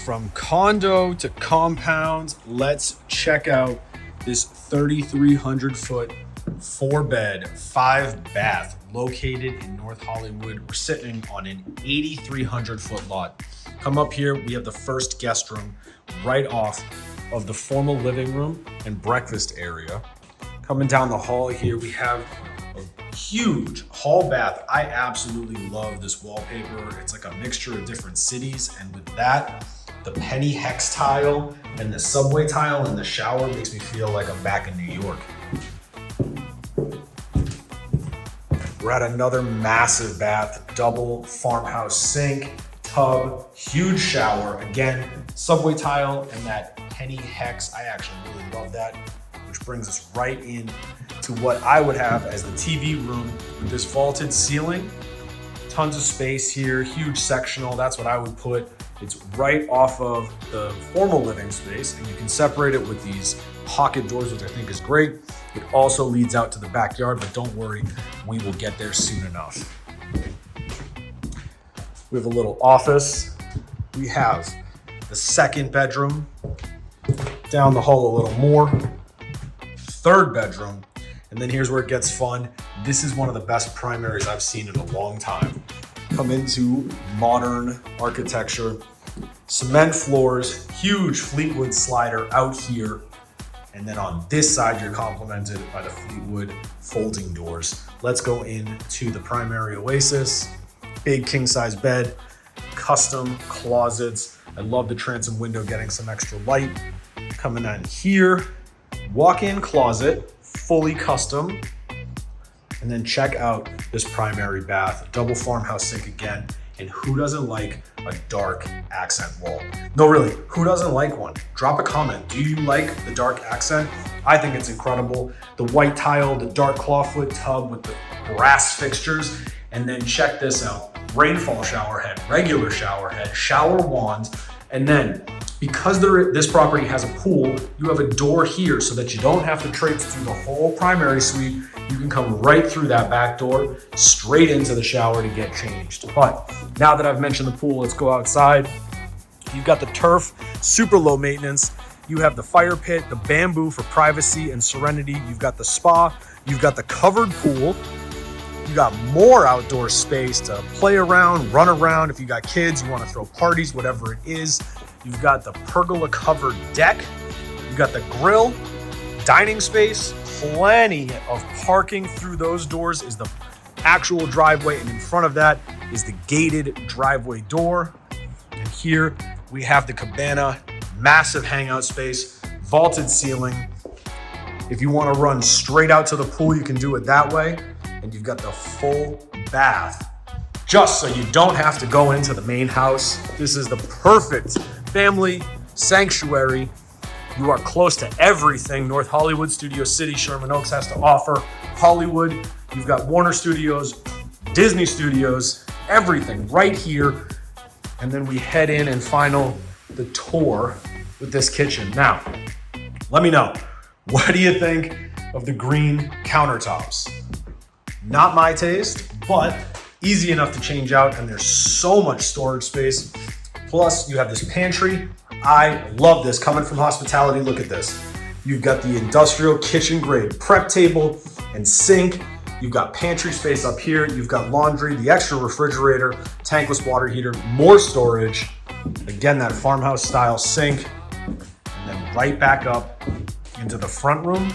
from condo to compound, let's check out this 3,300 foot, 4-bed, 5-bath located in North Hollywood. We're sitting on an 8,300 foot lot. Come up here, we have the first guest room right off of the formal living room and breakfast area. Coming down the hall here, we have a huge hall bath. I absolutely love this wallpaper. It's like a mixture of different cities, and with that, the penny hex tile and the subway tile in the shower makes me feel like I'm back in New York. We're at another massive bath, double farmhouse sink, tub, huge shower. Again, subway tile and that penny hex. I actually really love that, which brings us right in to what I would have as the TV room with this vaulted ceiling. Tons of space here, huge sectional. That's what I would put. It's right off of the formal living space, and you can separate it with these pocket doors, which I think is great. It also leads out to the backyard, but don't worry, we will get there soon enough. We have a little office. We have the second bedroom. Down the hall a little more. Third bedroom. And then here's where it gets fun. This is one of the best primaries I've seen in a long time. Come into modern architecture, cement floors, huge Fleetwood slider out here. And then on this side, you're complemented by the Fleetwood folding doors. Let's go into the primary oasis. Big king size bed, custom closets. I love the transom window getting some extra light. Coming in here, walk-in closet, fully custom. And then check out this primary bath, double farmhouse sink again. And who doesn't like a dark accent wall? No, really, who doesn't like one? Drop a comment. Do you like the dark accent? I think it's incredible. The white tile, the dark clawfoot tub with the brass fixtures. And then check this out. Rainfall shower head, regular shower head, shower wand. And then because this property has a pool, you have a door here so that you don't have to traipse through the whole primary suite. You can come right through that back door, straight into the shower to get changed. But now that I've mentioned the pool, let's go outside. You've got the turf, super low maintenance. You have the fire pit, the bamboo for privacy and serenity. You've got the spa, you've got the covered pool. You got more outdoor space to play around, run around. If you got kids, you want to throw parties, whatever it is. You've got the pergola covered deck. You've got the grill, dining space, plenty of parking. Through those doors is the actual driveway, and in front of that is the gated driveway door. And here we have the cabana, massive hangout space, vaulted ceiling. If you want to run straight out to the pool, you can do it that way. And you've got the full bath, just so you don't have to go into the main house. This is the perfect family sanctuary. You are close to everything North Hollywood, Studio City, Sherman Oaks has to offer. Hollywood, you've got Warner Studios, Disney Studios, everything right here. And then we head in and final the tour with this kitchen. Now, let me know, what do you think of the green countertops? Not my taste, but easy enough to change out, and there's so much storage space. Plus, you have this pantry. I love this. Coming from hospitality, look at this. You've got the industrial kitchen grade prep table and sink. You've got pantry space up here. You've got laundry, the extra refrigerator, tankless water heater, more storage. Again, that farmhouse style sink. And then right back up into the front room.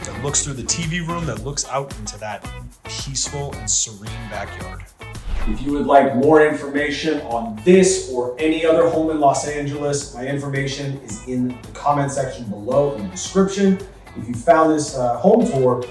That looks through the TV room, that looks out into that peaceful and serene backyard. If you would like more information on this or any other home in Los Angeles, my information is in the comment section below in the description. If you found this home tour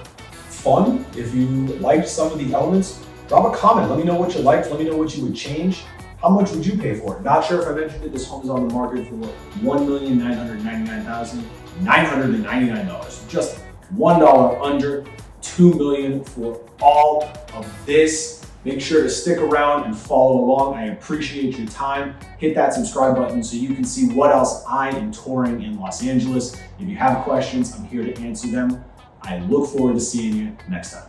fun, if you liked some of the elements, drop a comment. Let me know what you liked. Let me know what you would change. How much would you pay for it? Not sure if I mentioned it. This home is on the market for $1,999,999. Just $1 under $2 million for all of this. Make sure to stick around and follow along. I appreciate your time. Hit that subscribe button so you can see what else I am touring in Los Angeles. If you have questions, I'm here to answer them. I look forward to seeing you next time.